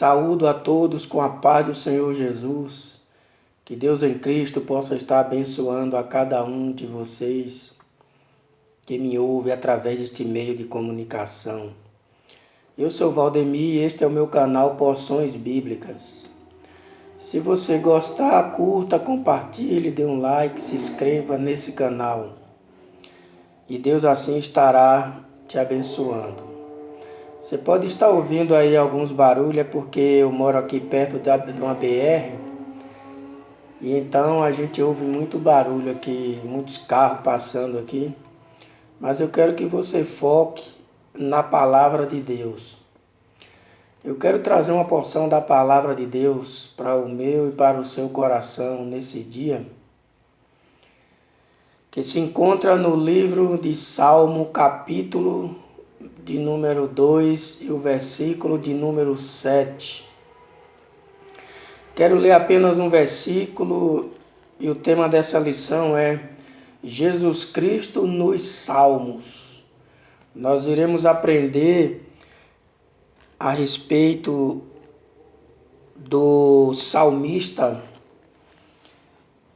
Saúdo a todos com a paz do Senhor Jesus. Que Deus em Cristo possa estar abençoando a cada um de vocês que me ouve através deste meio de comunicação. Eu sou Valdemir e este é o meu canal Porções Bíblicas. Se você gostar, curta, compartilhe, dê um like, se inscreva nesse canal. E Deus assim estará te abençoando. Você pode estar ouvindo aí alguns barulhos, é porque eu moro aqui perto de uma BR. E então a gente ouve muito barulho aqui, muitos carros passando aqui. Mas eu quero que você foque na palavra de Deus. Eu quero trazer uma porção da palavra de Deus para o meu e para o seu coração nesse dia, que se encontra no livro de Salmo, capítulo de número 2 e o versículo de número 7. Quero ler apenas um versículo e o tema dessa lição é Jesus Cristo nos Salmos. Nós iremos aprender a respeito do salmista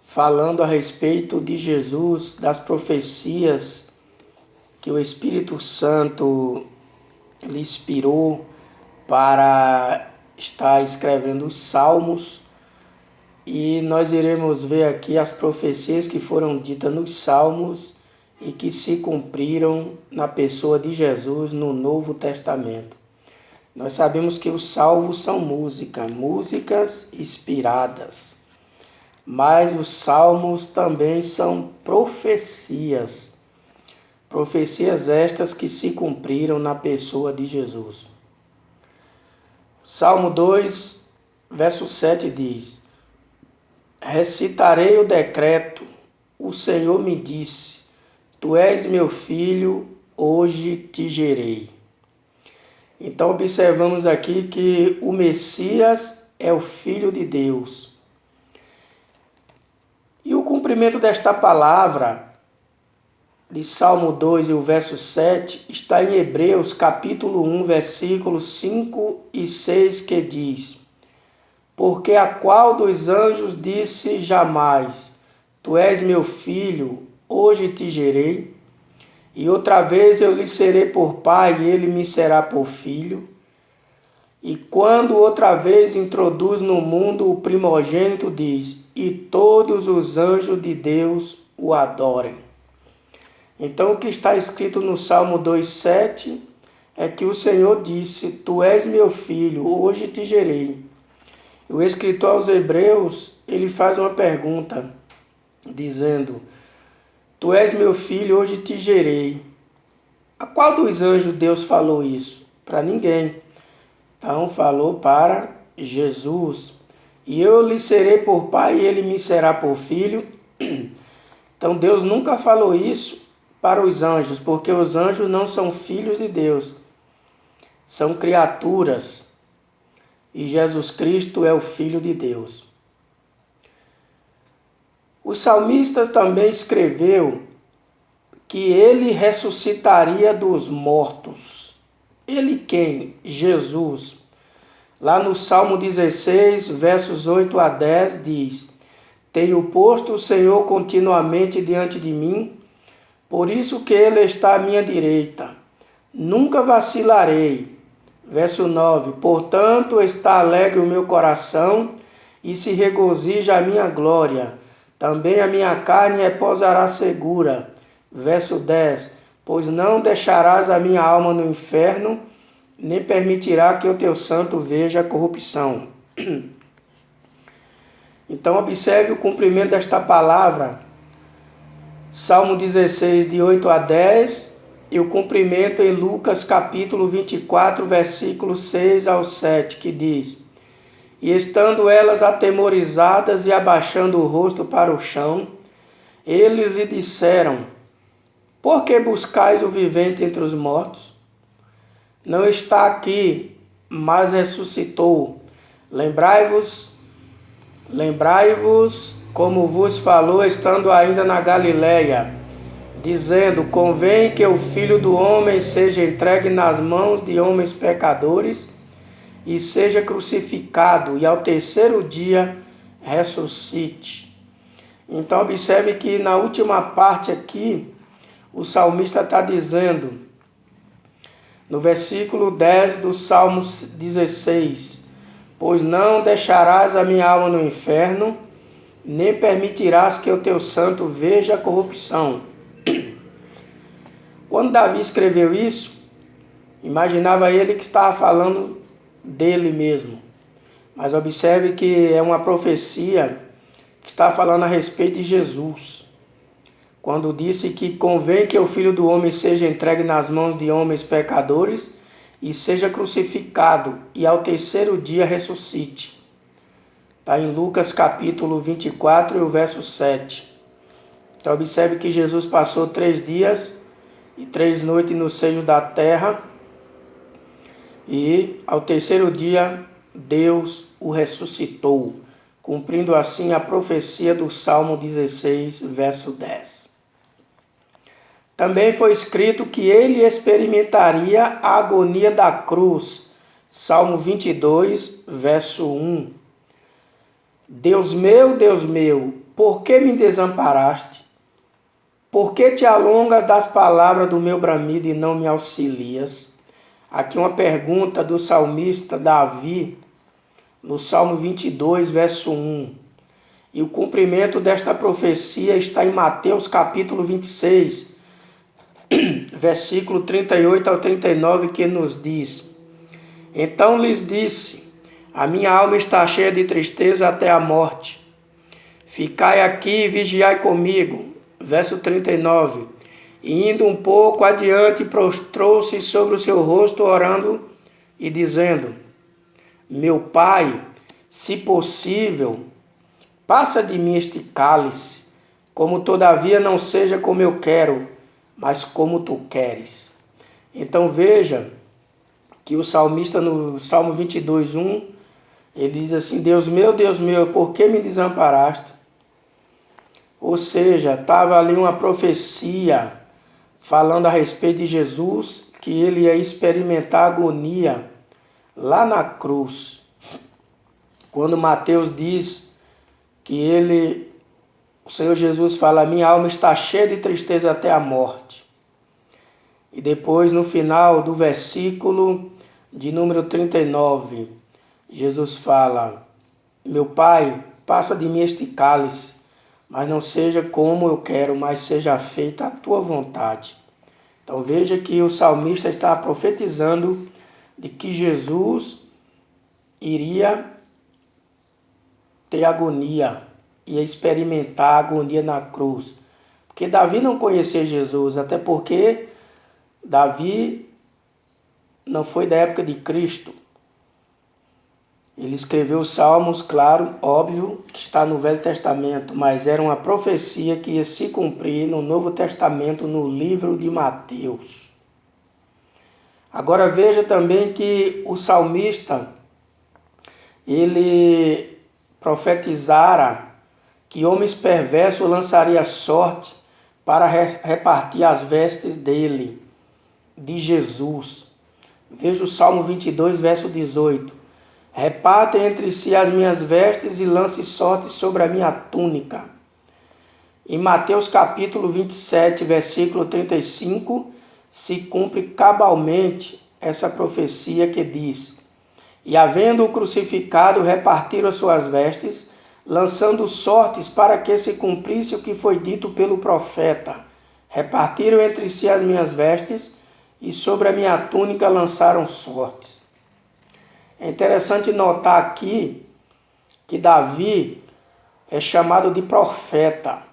falando a respeito de Jesus, das profecias que o Espírito Santo lhe inspirou para estar escrevendo os salmos. E nós iremos ver aqui as profecias que foram ditas nos salmos e que se cumpriram na pessoa de Jesus no Novo Testamento. Nós sabemos que os salmos são músicas inspiradas, mas os salmos também são profecias estas que se cumpriram na pessoa de Jesus. Salmo 2, verso 7 diz: Recitarei o decreto, o Senhor me disse, Tu és meu filho, hoje te gerei. Então observamos aqui que o Messias é o Filho de Deus. E o cumprimento desta palavra de Salmo 2 e o verso 7 está em Hebreus capítulo 1, versículos 5 e 6, que diz: Porque a qual dos anjos disse jamais, Tu és meu filho, hoje te gerei? E outra vez eu lhe serei por pai e ele me será por filho. E quando outra vez introduz no mundo o primogênito, diz: E todos os anjos de Deus o adorem. Então o que está escrito no Salmo 2,7 é que o Senhor disse: Tu és meu filho, hoje te gerei. O escritor aos Hebreus, ele faz uma pergunta, dizendo: Tu és meu filho, hoje te gerei. A qual dos anjos Deus falou isso? Para ninguém. Então falou para Jesus. E eu lhe serei por pai e ele me será por filho. Então Deus nunca falou isso para os anjos, porque os anjos não são filhos de Deus. São criaturas. E Jesus Cristo é o Filho de Deus. Os salmistas também escreveu que ele ressuscitaria dos mortos. Ele quem? Jesus. Lá no Salmo 16, versos 8 a 10, diz: Tenho posto o Senhor continuamente diante de mim, por isso que ele está à minha direita. Nunca vacilarei. Verso 9, portanto está alegre o meu coração e se regozija a minha glória. Também a minha carne repousará segura. Verso 10, pois não deixarás a minha alma no inferno, nem permitirá que o teu santo veja a corrupção. Então observe o cumprimento desta palavra. Salmo 16, de 8 a 10, e o cumprimento em Lucas capítulo 24, versículo 6 ao 7, que diz: E estando elas atemorizadas e abaixando o rosto para o chão, eles lhe disseram: Por que buscais o vivente entre os mortos? Não está aqui, mas ressuscitou. Lembrai-vos como vos falou estando ainda na Galileia, dizendo: Convém que o Filho do Homem seja entregue nas mãos de homens pecadores e seja crucificado, e ao terceiro dia ressuscite. Então observe que na última parte aqui, o salmista está dizendo, no versículo 10 do Salmo 16, pois não deixarás a minha alma no inferno, nem permitirás que o teu santo veja a corrupção. Quando Davi escreveu isso, imaginava ele que estava falando dele mesmo. Mas observe que é uma profecia que está falando a respeito de Jesus. Quando disse que convém que o Filho do Homem seja entregue nas mãos de homens pecadores e seja crucificado, e ao terceiro dia ressuscite. Está em Lucas capítulo 24 e o verso 7. Então observe que Jesus passou 3 dias e 3 noites no seio da terra, e ao terceiro dia Deus o ressuscitou, cumprindo assim a profecia do Salmo 16, verso 10. Também foi escrito que ele experimentaria a agonia da cruz, Salmo 22, verso 1. Deus meu, por que me desamparaste? Por que te alongas das palavras do meu bramido e não me auxilias? Aqui uma pergunta do salmista Davi, no Salmo 22, verso 1. E o cumprimento desta profecia está em Mateus capítulo 26, versículo 38 ao 39, que nos diz: Então lhes disse, a minha alma está cheia de tristeza até a morte. Ficai aqui e vigiai comigo. Verso 39. E indo um pouco adiante, prostrou-se sobre o seu rosto, orando e dizendo: Meu Pai, se possível, passa de mim este cálice, como todavia não seja como eu quero, mas como tu queres. Então veja que o salmista no Salmo 22, 1, ele diz assim: Deus meu, por que me desamparaste? Ou seja, estava ali uma profecia falando a respeito de Jesus, que ele ia experimentar agonia lá na cruz. Quando Mateus diz que o Senhor Jesus fala, minha alma está cheia de tristeza até a morte. E depois, no final do versículo de número 39, Jesus fala, meu Pai, passa de mim este cálice, mas não seja como eu quero, mas seja feita a tua vontade. Então veja que o salmista está profetizando de que Jesus iria ter agonia, ia experimentar a agonia na cruz. Porque Davi não conhecia Jesus, até porque Davi não foi da época de Cristo. Ele escreveu os Salmos, claro, óbvio, que está no Velho Testamento, mas era uma profecia que ia se cumprir no Novo Testamento, no livro de Mateus. Agora veja também que o salmista, ele profetizara que homens perversos lançariam sorte para repartir as vestes dele, de Jesus. Veja o Salmo 22, verso 18. Repartem entre si as minhas vestes e lance sorte sobre a minha túnica. Em Mateus capítulo 27, versículo 35, se cumpre cabalmente essa profecia que diz: E havendo-o crucificado, repartiram as suas vestes, lançando sortes para que se cumprisse o que foi dito pelo profeta. Repartiram entre si as minhas vestes e sobre a minha túnica lançaram sortes. É interessante notar aqui que Davi é chamado de profeta.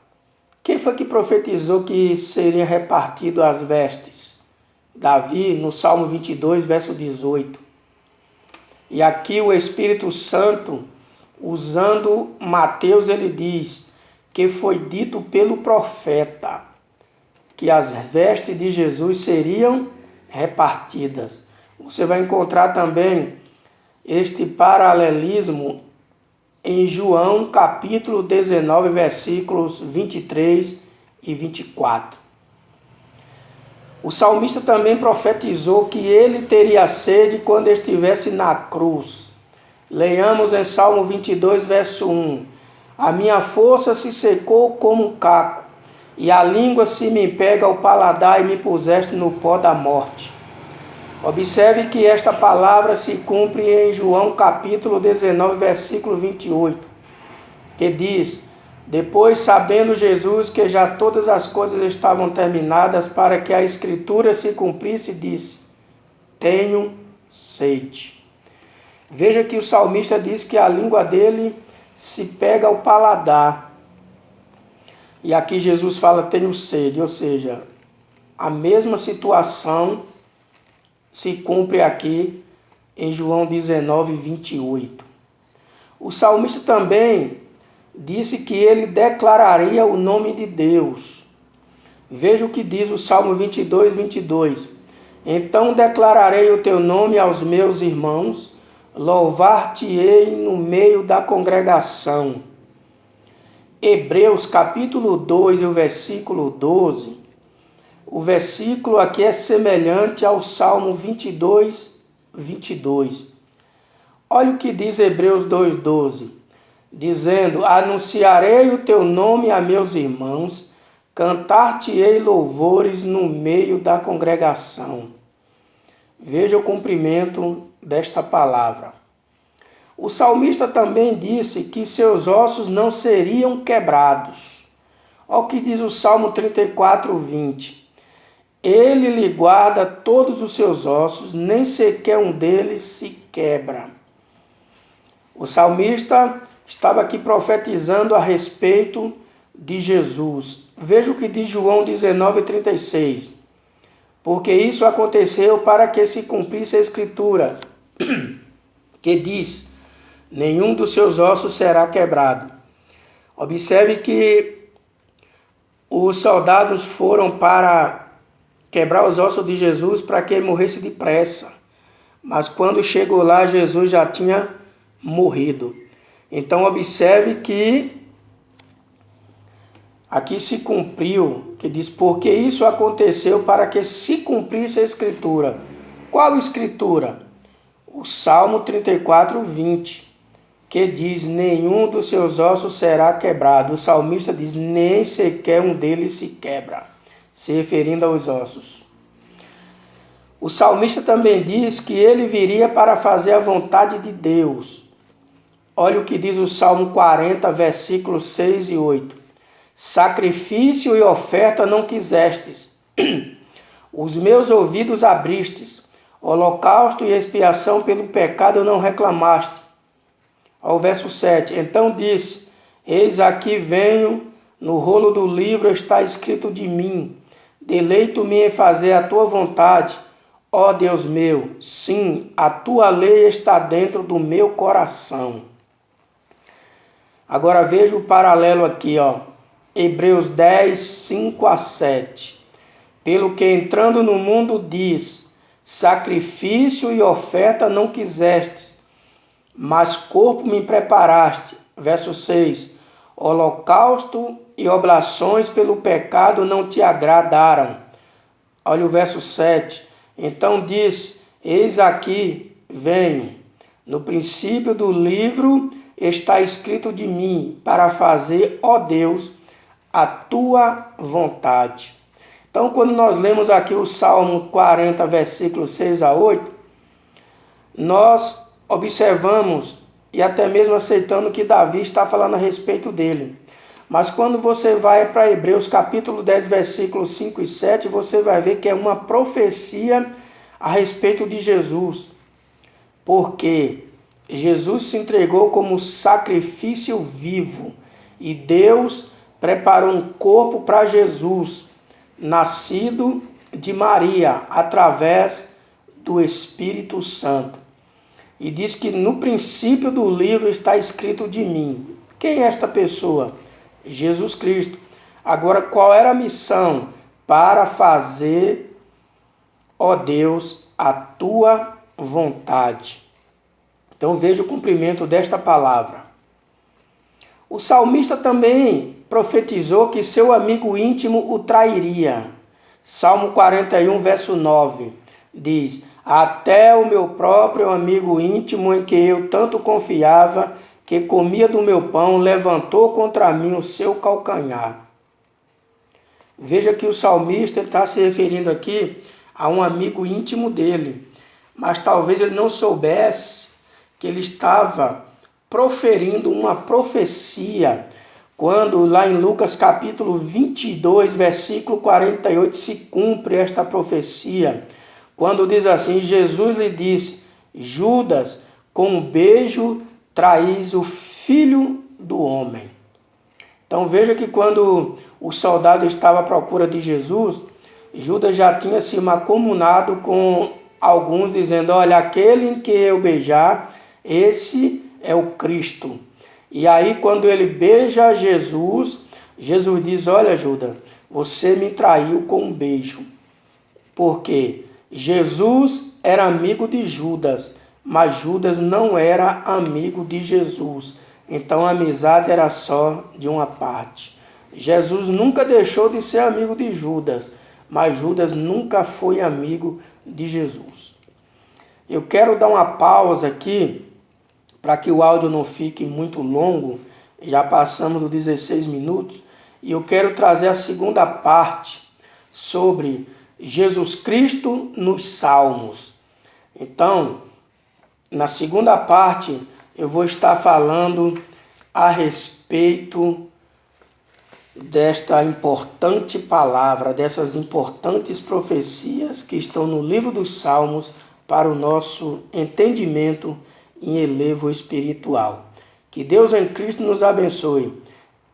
Quem foi que profetizou que seria repartido as vestes? Davi, no Salmo 22, verso 18. E aqui o Espírito Santo, usando Mateus, ele diz que foi dito pelo profeta que as vestes de Jesus seriam repartidas. Você vai encontrar também este paralelismo em João capítulo 19, versículos 23 e 24. O salmista também profetizou que ele teria sede quando estivesse na cruz. Leiamos em Salmo 22, verso 1. A minha força se secou como um caco, e a língua se me pega ao paladar e me puseste no pó da morte. Observe que esta palavra se cumpre em João capítulo 19, versículo 28, que diz: depois, sabendo Jesus que já todas as coisas estavam terminadas para que a Escritura se cumprisse, disse: tenho sede. Veja que o salmista diz que a língua dele se pega ao paladar. E aqui Jesus fala: tenho sede, ou seja, a mesma situação se cumpre aqui em João 19, 28. O salmista também disse que ele declararia o nome de Deus. Veja o que diz o Salmo 22, 22. Então declararei o teu nome aos meus irmãos, louvar-te-ei no meio da congregação. Hebreus capítulo 2 e o versículo 12. O versículo aqui é semelhante ao Salmo 22, 22. Olha o que diz Hebreus 2, 12. Dizendo: anunciarei o teu nome a meus irmãos, cantar-te-ei louvores no meio da congregação. Veja o cumprimento desta palavra. O salmista também disse que seus ossos não seriam quebrados. Olha o que diz o Salmo 34, 20. Ele lhe guarda todos os seus ossos, nem sequer um deles se quebra. O salmista estava aqui profetizando a respeito de Jesus. Veja o que diz João 19, 36. Porque isso aconteceu para que se cumprisse a Escritura, que diz: nenhum dos seus ossos será quebrado. Observe que os soldados foram para quebrar os ossos de Jesus para que ele morresse depressa. Mas quando chegou lá, Jesus já tinha morrido. Então observe que aqui se cumpriu, que diz: porque isso aconteceu para que se cumprisse a Escritura. Qual Escritura? O Salmo 34, 20, que diz: nenhum dos seus ossos será quebrado. O salmista diz: nem sequer um deles se quebra, se referindo aos ossos. O salmista também diz que ele viria para fazer a vontade de Deus. Olha o que diz o Salmo 40, versículos 6 e 8. Sacrifício e oferta não quisestes, os meus ouvidos abristes, holocausto e expiação pelo pecado não reclamaste. Ao verso 7, então disse: eis aqui venho, no rolo do livro está escrito de mim, deleito-me em fazer a tua vontade, ó Deus meu, sim, a tua lei está dentro do meu coração. Agora veja o paralelo aqui, Hebreus 10, 5 a 7. Pelo que entrando no mundo diz: sacrifício e oferta não quisestes, mas corpo me preparaste. Verso 6. Holocausto e oblações pelo pecado não te agradaram. Olha o verso 7. Então disse: eis aqui venho. No princípio do livro está escrito de mim, para fazer, ó Deus, a tua vontade. Então, quando nós lemos aqui o Salmo 40, versículos 6 a 8, nós observamos e até mesmo aceitando que Davi está falando a respeito dele. Mas quando você vai para Hebreus capítulo 10, versículos 5 e 7, você vai ver que é uma profecia a respeito de Jesus. Porque Jesus se entregou como sacrifício vivo e Deus preparou um corpo para Jesus, nascido de Maria, através do Espírito Santo. E diz que no princípio do livro está escrito de mim. Quem é esta pessoa? Jesus Cristo. Agora, qual era a missão? Para fazer, ó Deus, a tua vontade. Então veja o cumprimento desta palavra. O salmista também profetizou que seu amigo íntimo o trairia. Salmo 41, verso 9, diz: até o meu próprio amigo íntimo, em que eu tanto confiava, que comia do meu pão, levantou contra mim o seu calcanhar. Veja que o salmista está se referindo aqui a um amigo íntimo dele, mas talvez ele não soubesse que ele estava proferindo uma profecia, quando lá em Lucas capítulo 22, versículo 48, se cumpre esta profecia, quando diz assim: Jesus lhe disse: Judas, com um beijo traís o Filho do Homem. Então veja que quando o soldado estava à procura de Jesus, Judas já tinha se mancomunado com alguns, dizendo: olha, aquele em que eu beijar, esse é o Cristo. E aí quando ele beija Jesus, Jesus diz: olha, Judas, você me traiu com um beijo. Porque Jesus era amigo de Judas, mas Judas não era amigo de Jesus. Então a amizade era só de uma parte. Jesus nunca deixou de ser amigo de Judas, mas Judas nunca foi amigo de Jesus. Eu quero dar uma pausa aqui, para que o áudio não fique muito longo, já passamos dos 16 minutos, e eu quero trazer a segunda parte sobre Jesus Cristo nos Salmos. Então, na segunda parte, eu vou estar falando a respeito desta importante palavra, dessas importantes profecias que estão no livro dos Salmos para o nosso entendimento em elevo espiritual. Que Deus em Cristo nos abençoe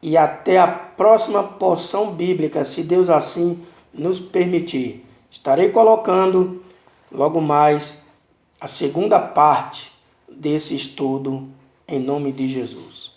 e até a próxima porção bíblica, se Deus assim nos permitir. Estarei colocando logo mais a segunda parte desse estudo em nome de Jesus.